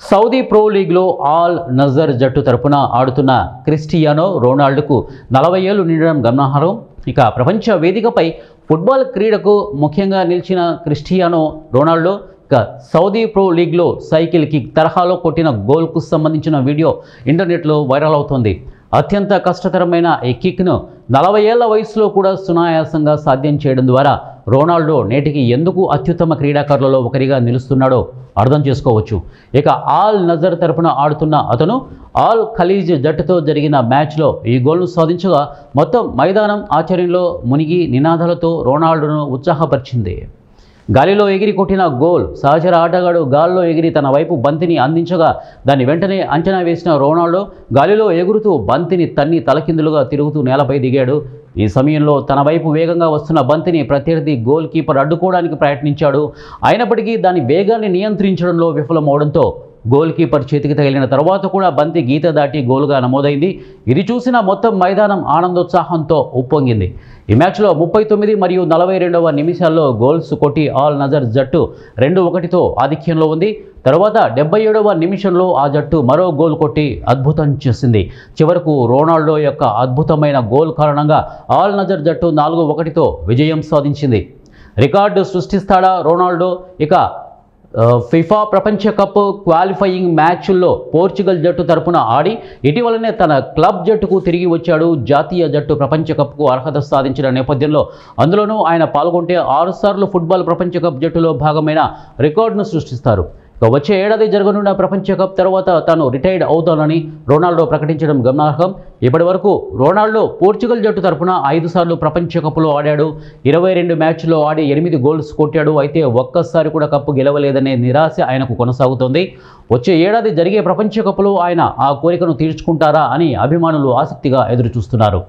Saudi pro లీగ్లో all నజర్ జట్టు తరపున ఆడుతున్న క్రిస్టియానో రొనాల్డోకు 40 ఏళ్లు నిండడం గమనార్హం. ఇక ప్రపంచ వేదికపై ఫుట్బాల్ క్రీడకు ముఖ్యంగా నిలిచిన క్రిస్టియానో రొనాల్డో ఇక సౌదీ ప్రో లీగ్లో సైకిల్ కిక్ తరహాలో కొట్టిన గోల్కు సంబంధించిన వీడియో ఇంటర్నెట్లో వైరల్ అవుతోంది. అత్యంత కష్టతరమైన ఈ కిక్ను 40 ఏళ్ల వయసులో కూడా సునాయాసంగా సాధ్యం చేయడం ద్వారా రొనాల్డో నేటికి ఎందుకు అత్యుత్తమ క్రీడాకారులలో ఒకరిగా నిలుస్తున్నాడో అర్థం చేసుకోవచ్చు. ఇక ఆల్ నజర్ తరపున ఆడుతున్న అతను ఆల్ ఖలీజ్ జట్టుతో జరిగిన మ్యాచ్లో ఈ గోల్ను సాధించగా మొత్తం మైదానం ఆశ్చర్యంలో మునిగి నినాదాలతో రొనాల్డోను ఉత్సాహపరిచింది. గాలిలో ఎగిరి కొట్టిన గోల్. సహచర ఆటగాడు గాల్లో ఎగిరి తన వైపు బంతిని అందించగా దాన్ని వెంటనే అంచనా వేసిన రొనాల్డో గాలిలో ఎగురుతూ బంతిని తన్ని తలకిందులుగా తిరుగుతూ నేలపై దిగాడు. ఈ సమయంలో తన వైపు వేగంగా వస్తున్న బంతిని ప్రత్యర్థి గోల్ కీపర్ అడ్డుకోవడానికి ప్రయత్నించాడు. అయినప్పటికీ దాని వేగాన్ని నియంత్రించడంలో విఫలమవడంతో గోల్ కీపర్ చేతికి తగిలిన తర్వాత కూడా బంతి గీత దాటి గోల్గా నమోదైంది. ఇది చూసిన మొత్తం మైదానం ఆనందోత్సాహంతో ఉప్పొంగింది. ఈ మ్యాచ్లో 39 మరియు 42వ నిమిషాల్లో గోల్స్ కొట్టి ఆల్ నజర్ జట్టు 2-1తో ఆధిక్యంలో ఉంది. తర్వాత 77వ నిమిషంలో ఆ జట్టు మరో గోల్ కొట్టి అద్భుతం చేసింది. చివరకు రొనాల్డో యొక్క అద్భుతమైన గోల్ కారణంగా ఆల్ నజర్ జట్టు 4-1తో విజయం సాధించింది. రికార్డు సృష్టిస్తాడా రొనాల్డో? ఇక ఫిఫా ప్రపంచ కప్ క్వాలిఫైయింగ్ మ్యాచ్ల్లో పోర్చుగల్ జట్టు తరపున ఆడి ఇటీవలనే తన క్లబ్ జట్టుకు తిరిగి వచ్చాడు. జాతీయ జట్టు ప్రపంచ కప్కు అర్హత సాధించిన నేపథ్యంలో అందులోనూ ఆయన పాల్గొంటే 6 సార్లు ఫుట్బాల్ ప్రపంచ కప్ జట్టులో భాగమైన రికార్డును సృష్టిస్తారు. ఇక వచ్చే ఏడాది జరగనున్న ప్రపంచ కప్ తర్వాత తాను రిటైర్డ్ అవుతానని రొనాల్డో ప్రకటించడం గమనార్హం. ఇప్పటి వరకు రొనాల్డో పోర్చుగల్ జట్టు తరపున 5 సార్లు ప్రపంచ కప్లో ఆడాడు. 22 మ్యాచ్ల్లో ఆడి 8 గోల్స్ కొట్టాడు. అయితే ఒక్కసారి కూడా కప్పు గెలవలేదనే నిరాశ ఆయనకు కొనసాగుతోంది. వచ్చే ఏడాది జరిగే ప్రపంచ కప్లో ఆయన ఆ కోరికను తీర్చుకుంటారా అని అభిమానులు ఆసక్తిగా ఎదురుచూస్తున్నారు.